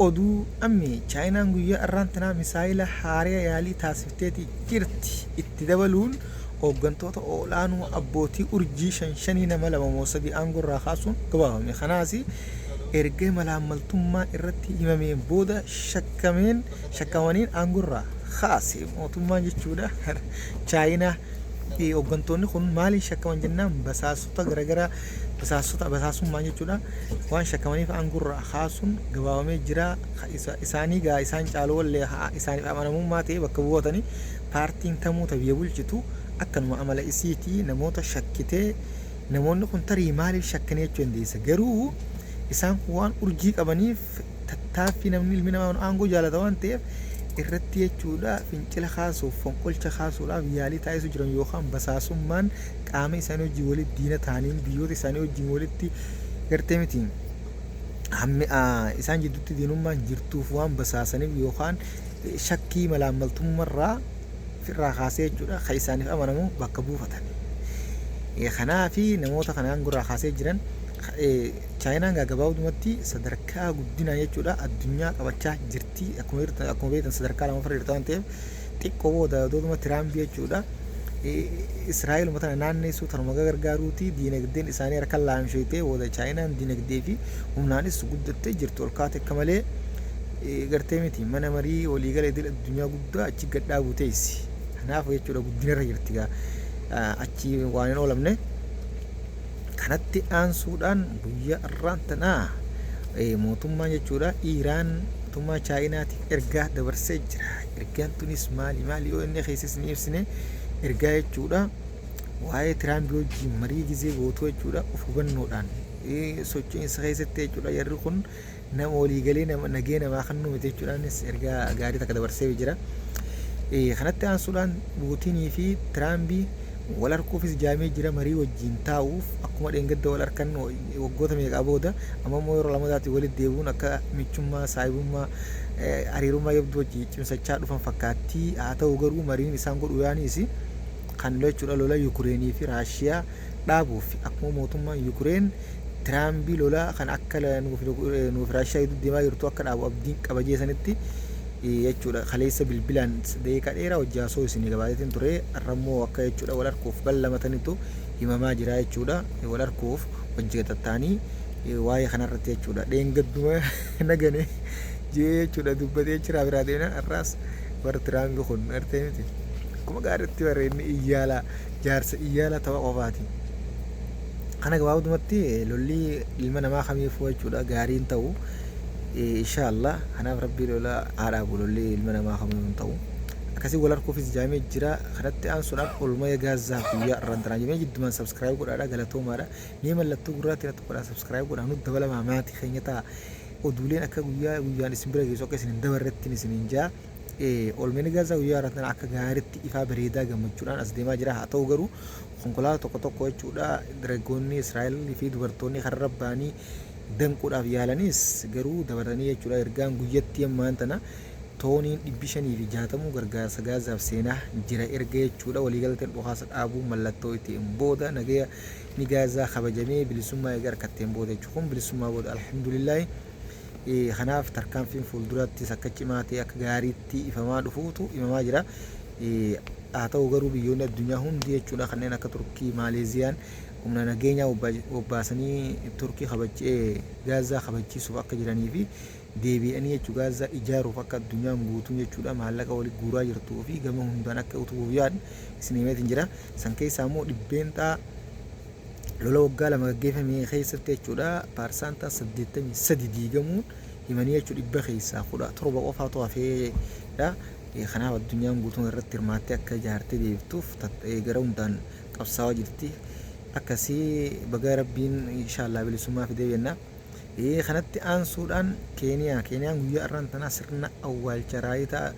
oduu ammi chaayinaan guyyaa irraantanaa misaayila haaraa yaalii taasifteeti jirti itti dabaluun hooggantoota olaanoo abbootii urjii shanii nama lama moosadii aangorraa kaasuun gabaafame. Kanaas erga malaamaltummaa irratti himameen booda shakkamaniin aangorraa kaase mootummaan jechuudha. Chaayinaa hooggantoonni kun maaliin shakkaman jennaan basaasota garaagaraa basaasummaa jechuudha. Waan shakkamaniif aangorraa kaasuun gabaafamee jira. Isaanii gaa isaan caaloolee isaaniif amanamummaa ta'e bakka bu'ootanii paartiin tamuuta biyya bulchitu akkanuma amala isiitii namoota shakkitee namoonni kun tarii maaliif shakkanii jechuu dandeessa. Garuu isaan kun waan urjii qabaniif tattaaffii namni ilmi namaa aangoo jaalata waan ta'eef irratti jechuudha fincila kaasuuf fonqolcha kaasuudhaaf yaalii taasisu jiran yookaan basaasummaan qaama isaanii wajjin walitti diina ta'aniin biyyoota isaanii wajjin walitti gartee miti isaan jidduutti diinummaan jirtuuf waan basaasaniif yookaan shakkii malaamaltummaarraa firraa kaasee jechuudha kan isaaniif amanamu bakka buufatan. Kanaafi namoota kanaan gurraa kaasee jiran chaayinaan gabaabumatti sadarkaa guddinaa jechuudha addunyaa qabachaa jirti. Akkuma beektan sadarkaa lama farda waan ta'eef xiqqoo booda dooduma Tiraambii jechuudha. Israa'eel uummatana naanneessuu tanuma gargaaruuti diinagdeen isaanii harkaan laamshootee booda chaayinaan diinagdee fi humnaanis guddattee jirtu ol kaate akka malee gartee miti mana marii waliigala idil addunyaa guddaa achi gad dhaabuu teessi. Kanaaf jechuudha guddinarra jirti achi waan hin oolamne. Kanatti aansuudhaan guyyaa irraantanaa mootummaan jechuudha Iiraan mootummaa Chaayinaatiif ergaa dabarsee jira. Ergaan tunis maali yoo inni keessatti ni ibsine ergaa jechuudha waa'ee Tiraambii wajjin marii gizee gootuu jechuudha of hubannoodhaan socho'iinsa keessatti jechuudha yerri kun nama waliigalee nagee namaa kan nuumite jechuudhaanis ergaa gaarii takka dabarsee jira. Kanatti aansuudhaan Puutinii fi Tiraambii wal harkuufis jaamee jira marii wajjin taa'uuf akkuma dheengadda wal harkan waggoota meeqaa booda ammoo yeroo lamadaatti walitti deebi'uun akka michummaa saayibummaa hariirummaa yabduu wajjin cimsachaa dhufan fakkaatti. Haa ta'u garuu mariin isaan godhu yaaniis kan jechuudha lola Yukureenii fi Raashiyaa dhaabuuf akkuma mootummaan Yukureen Tiraambii lola kan akka nuuf Raashiyaa hedduu deemaa jirtu akka dhaabu abdiin qaba jeesanitti jechuudha kaleessa bilbilaan deeqa dheeraa hojjaasoo isin gabaateetiin ture arrammoo akka jechuudha wal harkuuf ballamatanitu himamaa jira jechuudha. Wal harkuuf hojjetattaanii waa'ee kanarratti jechuudha dheengadduma nagane jechuudha dubbatee jira biraa deemna. Arraas warra Tiraambii kun artee miti akkuma gaariitti barreenni iyyaala jaarsa iyyaala ta'uu qofaati. Kana gabaabumatti lolli ilma namaa kamiifuu jechuudha gaariin ta'u inshallah. Kanaaf rabbii lola haadhaa lolli ilma namaa kamiifuu ta'u akkasii wal harkuufis jaamee jira. Kanatti aansuudhaan olmaya gaazaa guyyaa irraantanaa jimee jiddumaan sabskiraayib godhaadha galatoomaadha. Mee mallattoo gurraatti natti godhaa sabskiraayib godhaa nuti dabalamaa maatii keenya ta'a. Oduuleen akka guyyaan isin bira geessu akka isin hin dabarrettiin isin hin jaa. Olmeni gaazaa guyyaa irraantanaa akka gaariitti ifaa bareedaa gammachuudhaan as deemaa jira. Haa ta'u garuu konkolaataa tokko jechuudha dargaggoonni Israa'el fi dubartoonni karra rabbaanii danquudhaaf yaalanis garuu dabaranii jechuudha ergaan guyyatti ammaan tana tooniin 560 gargaarsa gaazaaf seenaa jira erga jechuudha. Waliigalteen dhukaasa dhaabuu mallattoo ittiin booda nagaya ni gaazaa kabajamee bilisummaa eegaa harkatteen booda jechuun bilisummaa booda alhamdulillah. Kanaaf tarkaanfiin fuulduratti akka cimaa ta'e akka gaariitti ifamaa dhufuutu imamaa jira. Haa ta'u garuu biyyoonni addunyaa hundi jechuudha kanneen akka Turkii, Maaleeziyaan humna nageenyaa obbaasanii Turkii gaazaa kabachiisuuf akka jiranii fi deebi'anii jechuudha gaazaa ijaaruuf akka addunyaan guutuun jechuudha maallaqa walitti guuraa jirtuu fi gama hundaan akka utubuuf yaadne isin himeetiin jira. San keessaa immoo dhibbeentaa lola waggaa lama gaggeeffame keessatti jechuudha paarsaantaa 83 diigamuun himanii jechuudha dhibba keessaa 17 qofaatu hafeedha. Kanaaf addunyaan guutuun irratti hirmaattee akka ijaartee deebituuf gara hundaan qabsaa'aa jirti. Akkasii baga rabbiin inshallah bilisummaa fidee jenna. Kanatti aansuudhaan Keeniyaan guyyaa irraantanaa sirna awwaalcha raayitaa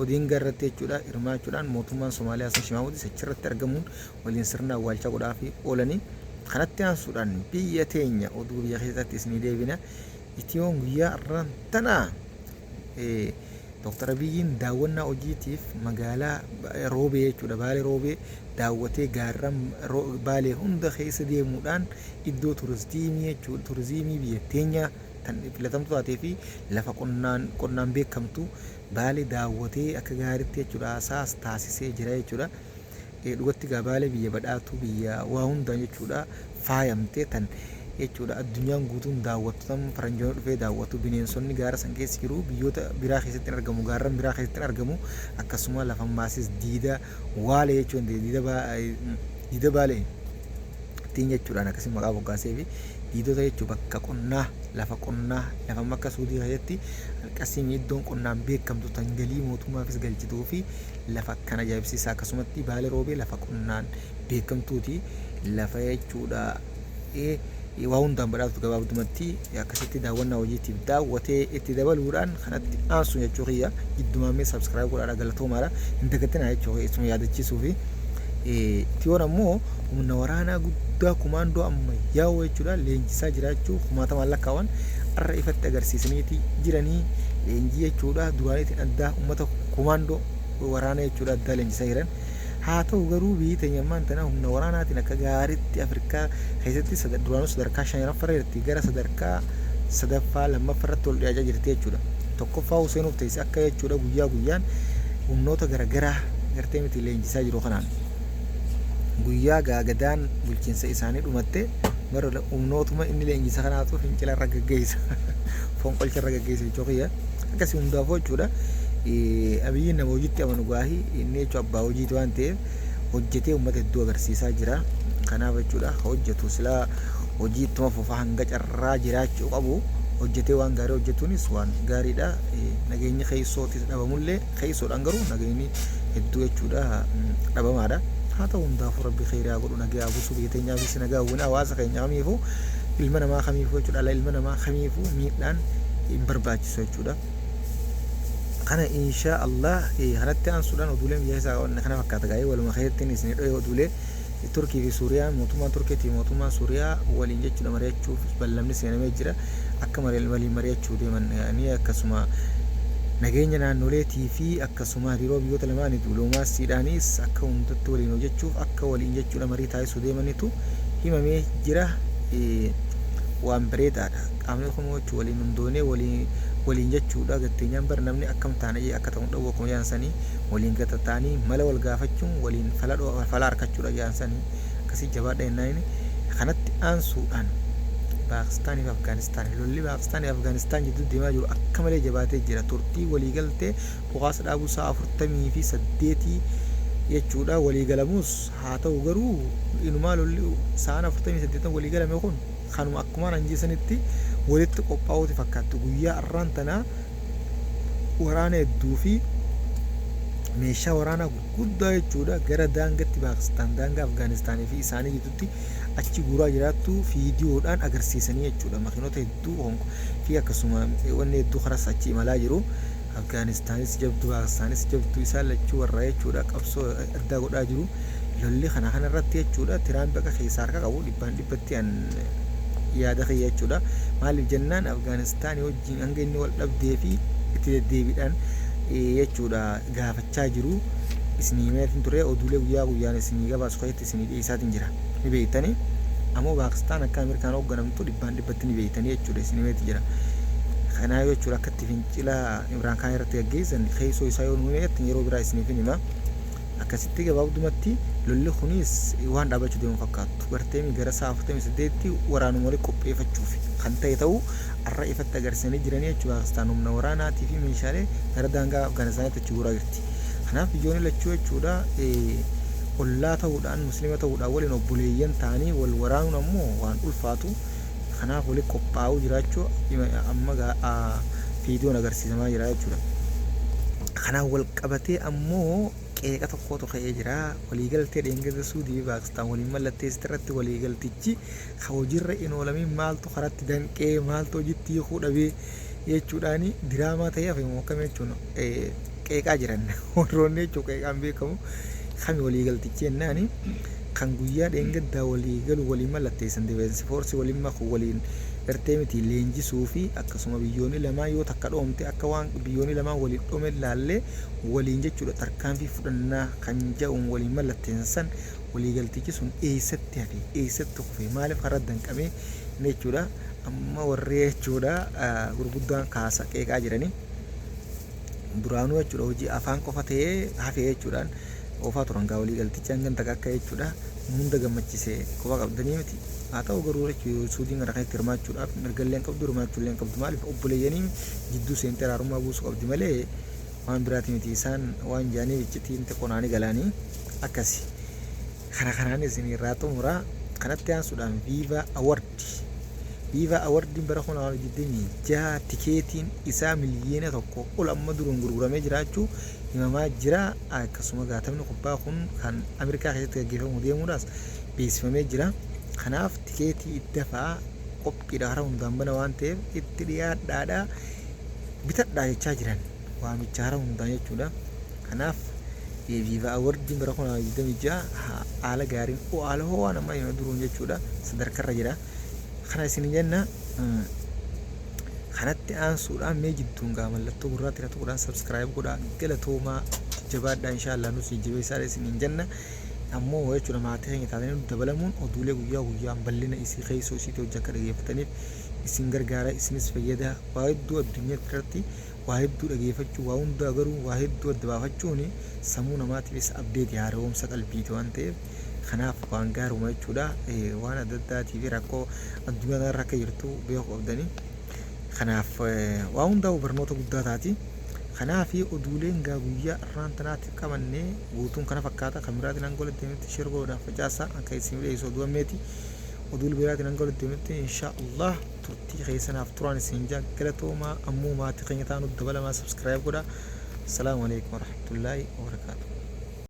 Odinga irratti jechuudha hirmaachuudhaan mootummaan Somaaliyaa Hassan Shimaawuutis achirratti argamuun waliin sirna awwaalchaa godhaaf oolanii. Kanatti aansuudhaan biyya teenya oduu biyya keessatti isinii deebina. Itiyoon guyyaa irraantanaa Dr. Abiyyiin daawwannaa hojiitiif magaalaa Roobee jechuudha Baalee Roobee daawwatee gaarran Baalee hunda keessa deemuudhaan iddoo turizimii jechuudha turizimii biyya teenya tan filatamtu taatee fi lafa qonnaan beekamtu Baalee daawwatee akka gaariitti jechuudha asaas taasisee jira jechuudha. Dhugatti gaa Baalee biyya badhaatu biyya waa hundaan jechuudha faayamtee tan jechuudha addunyaan guutuun daawwattu tan faranjoonni dhufee daawwatu bineensonni gaara san keessa jiru biyyoota biraa keessatti hin argamu gaarran biraa keessatti hin argamu akkasuma lafa maasis diida waalee jechuun diida Baalee ittiin jechuudhaan akkasii maqaa boggaasee fi diidota jechuun bakka qonnaa lafa akka Suudii keessatti akkasii iddoon qonnaan beekamtu tan galii mootummaafis galchituu fi lafa kan ajaa'ibsiisaa akkasumatti Baalee roobee lafa qonnaan beekamtuuti lafa jechuudha waa hundaan badhaatu gabaabdumatti akkasitti daawwannaa hojiitiif daawwatee itti dabaluudhaan kanatti aansu jechuu kiyya jiddumaamee sabskiraayib godhaadha galatoomaadha hin dagatinaa jechuu isuma yaadachiisuu fi tiyoon ammoo humna waraanaa guddaa kumaandoo ammayyaa'oo jechuudha leenjisaa jiraachuu kumaatamaan lakkaawwan arra ifatti agarsiisaniiti jiranii leenjii jechuudha duraaniitiin addaa uummata kumaandoo waraanaa jechuudha addaa leenjisaa jiran haa ta'u garuu biyyi teenya ammaan tana humna waraanaatiin akka gaariitti Afrikaa keessatti duraanuu sadarkaa 5ffaa irratti gara sadarkaa 3ffaa 2ffaa irratti ol dhiyaachaa jirti jechuudha. Tokkoffaa Huseenuuf ta'is akka jechuudha guyyaa guyyaan humnoota garaagaraa gartee miti leenjisaa jiru kanaan guyyaa gaagadaan bulchiinsa isaanii dhumatte bara humnootuma inni leenjisa kanaatu fincila irra gaggeessa fonqolcha irra gaggeessa jechuu kiyya akkasii hundaafuu jechuudha. Abiyyiin nama hojiitti amanu gaahii inni jechuun abbaa hojiiti waan ta'eef hojjetee uummata hedduu agarsiisaa jira. Kanaaf jechuudha hojjetu silaa hojii ittuma fufaa hanga carraa jiraachuu qabu hojjetee waan gaarii hojjetuunis waan gaariidha. Nageenyi keessootis dhabamullee keessoodhaan garuu nageenyi hedduu jechuudha dhabamaadha. Haa ta'u hundaafuu rabbi khayrii godhu nagaa buusuu biyya teenyaafis nagaa uumina hawaasa keenya kamiifuu ilma namaa kamiifuu jechuudha ilma namaa kamiifuu miidhaan hin barbaachisu jechuudha. Kana insha Allah kanatti aansuudhaan oduulee biyya isaa kana fakkaata gaa'ee waluma keessatti isin dhooyee oduulee Turkii fi Suuriyaa mootummaa Turkiitii mootummaa Suuriyaa waliin jechuudha mari'achuuf bal'amni seenamee jira akka waliin mari'achuu deeman ni akkasuma nageenya naannoleetii fi akkasuma hariiroo biyyoota lamaanii dippiloomaasiidhaanis akka hundatti waliin hojjechuuf akka waliin jechuudha marii taasisuu deemanitu himamee jira waan bareedaadha qaamni kun jechuudha waliin hundoonee waliin jechuudha gatteenyaan bar namni akkam taanee akka ta'u dhawu akkuma jaansanii waliin gatattaanii mala wal gaafachuun waliin fala harkachuudha jaansanii akkasii jabaadha jennaan kanatti aansuudhaan Pakistaanii fi Afgaanistaan lolli Pakistaanii fi Afgaanistaan jidduu deemaa jiru akka malee jabaatee jira turtii waliigaltee dhukaasa dhaabuu sa'a 48 jechuudha waliigalamus haa ta'u garuu inumaa lolli sa'a 48 waliigalame kun kanuma akkuma ranjiisanitti walitti qophaa'uuti fakkaatu guyyaa arraan tanaa waraana hedduu fi meeshaa waraanaa gurguddaa jechuudha gara daangatti Paakistaan daangaa Afgaanistaanii fi isaanii gidduutti achi guuraa jiraattu viidiyoodhaan agarsiisanii jechuudha makiinota hedduu fi akkasuma wanni hedduu karas achi imalaa jiru Afgaanistaanis jabdu Paakistaanis jabdu isaan lachuu warraa jechuudha qabsoo addaa godhaa jiru lolli kana irratti jechuudha Tiraamp akka keessaa harka qabu dhibbatti yaada kiyya jechuudha maaliif jennaan Afgaanistaan wajjin hanga inni wal dhabdee fi itti deddeebiidhaan jechuudha gaafachaa jiru isinii meetiin ture oduulee guyyaa guyyaan isinii gabaasu keessatti isinii dhiyeessaatiin jira ni beektanii ammoo Paakistaan akka Ameerikaan hoogganamtu dhibbatti ni beektanii jechuudha isinii meetii jira kanaaf jechuudha akka itti fincila Imraan Khaan irratti gaggeessan keessoo isaa yoo nuumeetti yeroo biraa isiniif hima akkasitti gabaabdumatti lolli kunis waan dhaabachuu deemu fakkaatu garteemi gara sa'a 48tti waraanuma waliin qopheeffachuuf kan ta'e ta'uu arra ifatti agarsiisanii jiranii jechuudha Paakistaan humna waraanaatii fi meeshaalee gara daangaa Afgaanistaanitti achi guuraa jirti kanaaf biyyoonni lachuu jechuudha ollaa ta'uudhaan muslima ta'uudhaan waliin obboleeyyan ta'anii wal waraanuun ammoo waan ulfaatu kanaaf waliin qophaa'uu jiraachuu amma viidiyoon agarsiisamaa jira jechuudha kanaaf wal qabatee ammoo qeeqa tokkotu ka'ee jira waliigaltee dheengada Suudii fi Paakistaan waliin mallatteessite irratti waliigaltichi hojiirra hin oolamin maaltu karatti danqee maaltu hojiitti hiikuu dhabee jechuudhaan diraamaa ta'ee hafe mookame jechuun qeeqaa jiran warroonni jechuun qeeqaan beekamu kami waliigaltichi jennaani kan guyyaa dheengaddaa waliigalu waliin mallatteessan difeensi foorsii waliin makuu waliin gartee miti leenjisuu fi akkasuma biyyoonni lamaan yoo takka dhoomte akka waan biyyoonni lamaan waliin dhoome ilaallee waliin jechuudha tarkaanfii fudhannaa kan jedhuun waliin mallatteessan waliigaltichi sun eessatti hafe eessatti kufe maaliif karaa danqamee jechuudha amma warri jechuudha gurguddaan kaasa qeeqaa jiranii duraanuu jechuudha hojii afaan qofa ta'ee hafee jechuudhaan oofaa turan gaa walii galtichaan ganta akka jechuudha hunda gammachisee qofa qabdanii miti haa ta'u garuu suudiin gara kanatti hirmaachuudhaaf mirgalleen qabdu hirmaachuulleen qabdu maaliif obboleeyyanii jidduu seentee raarummaa buusuu qabdi malee waan biraati miti isaan waan jaanii iccitiin qonaanii galaanii akkasi kanaan isin irraa xumuraa kanatti aansuudhaan viiva awardiin bara 2026 tikeetiin isaa miliyoona tokko ol amma duruun gurguramee jiraachuu himamaa jira akkasuma gaatamni kubbaa kun kan Ameerikaa keessatti gaggeeffamu deemuudhaas beeksifamee jira kanaaf tikeetii iddafaa qophiidha hara hundaan bana waan ta'eef itti dhiyaadhaadha bitadhaa jechaa jiran waamicha hara hundaan jechuudha kanaaf viiva awardiin bara 2026 haala gaariin haala ho'aa nama hima duruun jechuudha sadarkarra jira kana isin jenna kanatti aansuudhaan mee jidduun gaa mallattoo gurraatti irratti godhaan subscribe godhaa galatoomaa jabaadhaa inshallah nus jabeessaa isin jenna ammoo jechuudha maatii keenya taatanii dabalamuun oduulee guyyaa guyyaan bal'ina isii keessoo isiitii hojii akka dhageeffataniif isin gargaara isinis fayyada waa hedduu addunyaa irratti waa hedduu dhageeffachuu waa hundaa garuu waa hedduu adda baafachuun sammuu namaatiifis abdeetii haaromsa qalbiiti waan ta'eef kanaaf waan gaaruma jechuudha waan adda addaatii fi rakkoo addunyaa irra akka jirtu beekuu qabdanii kanaaf waa hundaa'u barnoota guddaa taati kanaaf oduuleen gaa guyyaa irraan tanaatti qabannee guutuun kana fakkaata kan biraatiin hanga walitti deemetti shirgoodhaaf facaasaa akka isin miidheessu oduu ammeeti oduu biraatiin hanga walitti deemetti inshaallah turtii keessanaaf turaan isin galatoomaa ammoo maatii keenya ta'an dabalamaa subscribe godhaa. Assalamu alaikum warahmatullahi wabarakatuh.